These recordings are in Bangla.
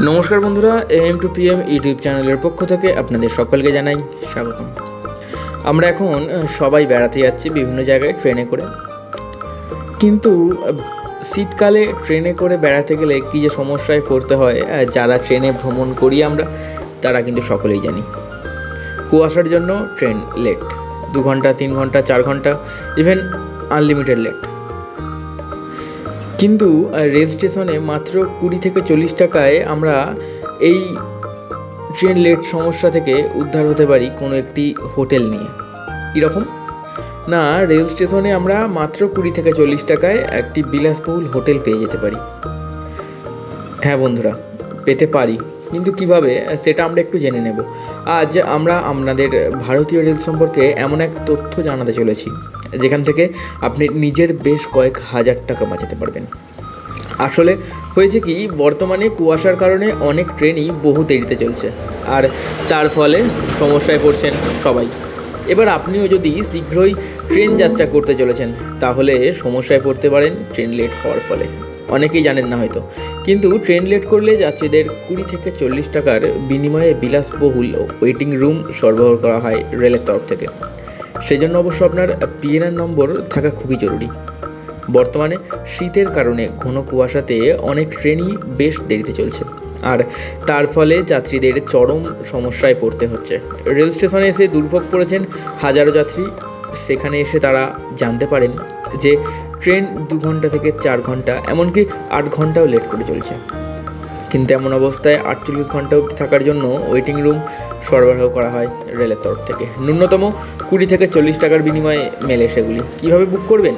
নমস্কার বন্ধুরা, AM to PM ইউটিউব চ্যানেলের পক্ষ থেকে আপনাদের সকলকে জানাই স্বাগতম। আমরা এখন সবাই বেড়াতে যাচ্ছি বিভিন্ন জায়গায় ট্রেনে করে, কিন্তু শীতকালে ট্রেনে করে বেড়াতে গেলে কী যে সমস্যায় পড়তে হয় যারা ট্রেনে ভ্রমণ করি আমরা তারা কিন্তু সকলেই জানি। কুয়াশার জন্য ট্রেন লেট, 2 ঘন্টা 3 ঘন্টা 4 ঘন্টা, ইভেন আনলিমিটেড লেট। কিন্তু রেল স্টেশনে মাত্র 20 থেকে 40 টাকায় আমরা এই ট্রেন লেট সমস্যা থেকে উদ্ধার হতে পারি কোনো একটি হোটেল নিয়ে। কীরকম না, রেল স্টেশনে আমরা মাত্র 20 থেকে 40 টাকায় একটি বিলাসবহুল হোটেল পেয়ে যেতে পারি। হ্যাঁ বন্ধুরা, পেতে পারি, কিন্তু কিভাবে সেটা আমরা একটু জেনে নেব। আজ আমরা আপনাদের ভারতীয় রেল সম্পর্কে এমন এক তথ্য জানাতে চলেছি যেখান থেকে আপনি নিজের বেশ কয়েক হাজার টাকা বাঁচাতে পারবেন। আসলে হয়েছে কি, বর্তমানে কুয়াশার কারণে অনেক ট্রেনই বহু দেরিতে চলছে, আর তার ফলে সমস্যায় পড়ছেন সবাই। এবার আপনিও যদি শীঘ্রই ট্রেন যাত্রা করতে চলেছেন তাহলে সমস্যায় পড়তে পারেন ট্রেন লেট হওয়ার ফলে। অনেকেই জানেন না হয়তো, কিন্তু ট্রেন লেট করলে যাত্রীদের 20 থেকে 40 টাকার বিনিময়ে বিলাসবহুল ওয়েটিং রুম সরবরাহ করা হয় রেলের তরফ থেকে। সেজন্য অবশ্য আপনার PNR নম্বর থাকা খুবই জরুরি। বর্তমানে শীতের কারণে ঘন কুয়াশাতে অনেক ট্রেনই বেশ দেরিতে চলছে, আর তার ফলে যাত্রীদের চরম সমস্যায় পড়তে হচ্ছে। রেল স্টেশনে এসে দুর্ভোগ পড়েছেন হাজারো যাত্রী। সেখানে এসে তারা জানতে পারেন যে ট্রেন 2 ঘন্টা থেকে 4 ঘন্টা, এমনকি 8 ঘন্টাও লেট করে চলছে। কিন্তু এমন অবস্থায় 48 ঘন্টা অবধি থাকার জন্য ওয়েটিং রুম সরবরাহ করা হয় রেলের তরফ থেকে। ন্যূনতম 20 থেকে 40 টাকার বিনিময়ে মেলে সেগুলি। কীভাবে বুক করবেন?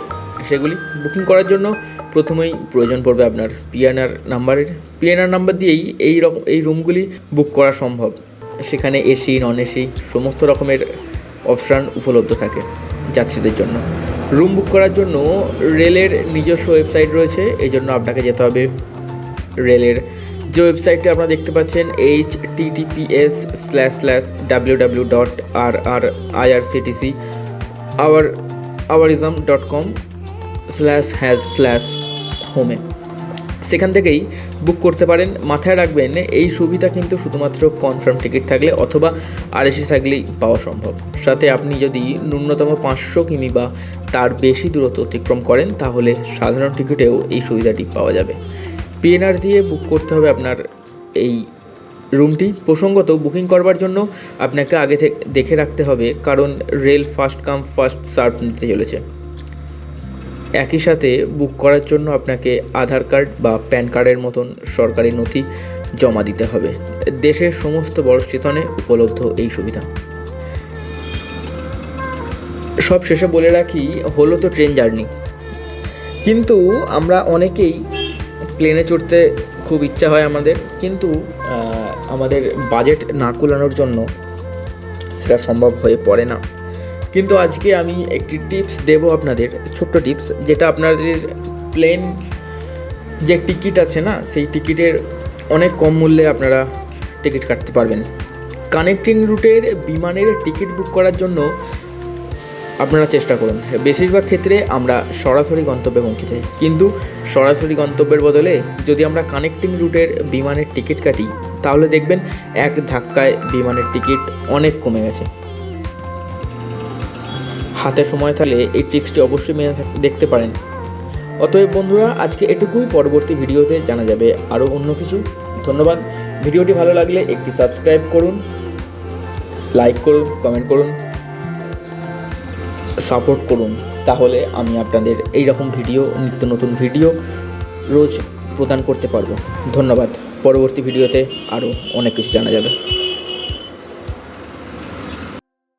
সেগুলি বুকিং করার জন্য প্রথমেই প্রয়োজন পড়বে আপনার PNR নাম্বারের। PNR নাম্বার দিয়েই এই রুমগুলি বুক করা সম্ভব। সেখানে এসি, নন এসি সমস্ত রকমের অপশান উপলব্ধ থাকে যাত্রীদের জন্য। রুম বুক করার জন্য রেলের নিজস্ব ওয়েবসাইট রয়েছে, এই জন্য আপনাকে যেতে হবে রেলের যে ওয়েবসাইটটি আপনারা দেখতে পাচ্ছেন https://www.rrirctc/home। সেখান থেকেই বুক করতে পারেন। মাথায় রাখবেন, এই সুবিধা কিন্তু শুধুমাত্র কনফার্ম টিকিট থাকলে অথবা RSC থাকলেই পাওয়া সম্ভব। সাথে আপনি যদি ন্যূনতম 500 কিমি বা তার বেশি দূরত্ব অতিক্রম করেন তাহলে সাধারণ টিকিটেও এই সুবিধাটি পাওয়া যাবে। PNR দিয়ে বুক করতে হবে আপনার এই রুমটি। প্রসঙ্গত, বুকিং করবার জন্য আপনাকে আগে থেকে দেখে রাখতে হবে, কারণ rail first come first serve নিতে চলেছে। একই সাথে বুক করার জন্য আপনাকে আধার কার্ড বা প্যান কার্ডের মতন সরকারি নথি জমা দিতে হবে। দেশের সমস্ত বড় স্টেশনে উপলব্ধ এই সুবিধা। সব শেষে বলে রাখি, হলো তো ট্রেন জার্নি, কিন্তু আমরা অনেকেই প্লেনে চড়তে খুব ইচ্ছা হয় আমাদের, কিন্তু আমাদের বাজেট না কুলানোর জন্য সেটা সম্ভব হয়ে পড়ে না। কিন্তু আজকে আমি একটি টিপস দেব আপনাদের, ছোট্ট টিপস, যেটা আপনাদের প্লেন যে টিকিট আছে না, সেই টিকিটের অনেক কম মূল্যে আপনারা টিকিট কাটতে পারবেন। কানেক্টিং রুটের বিমানের টিকিট বুক করার জন্য আপনারা চেষ্টা করুন। বেশিরভাগ ক্ষেত্রে আমরা সরাসরি গন্তব্যে পৌঁছে যাই, কিন্তু সরাসরি গন্তব্যের বদলে যদি আমরা কানেক্টিং রুটের বিমানের টিকিট কাটি তাহলে দেখবেন এক ধাক্কায় বিমানের টিকিট অনেক কমে গেছে। হাতে সময় থাকলে এই টিপসটি অবশ্যই মেনে দেখতে পারেন। অতএব বন্ধুরা, আজকে এটুকুই। পরবর্তী ভিডিওতে জানা যাবে আরও অন্য কিছু। ধন্যবাদ। ভিডিওটি ভালো লাগলে একটি সাবস্ক্রাইব করুন, লাইক করুন, কমেন্ট করুন, সাপোর্ট করুন। তাহলে আমি আপনাদের এই রকম ভিডিও, নিত্য নতুন ভিডিও রোজ প্রদান করতে পারবো। ধন্যবাদ। পরবর্তী ভিডিওতে আরও অনেক কিছু জানা যাবে।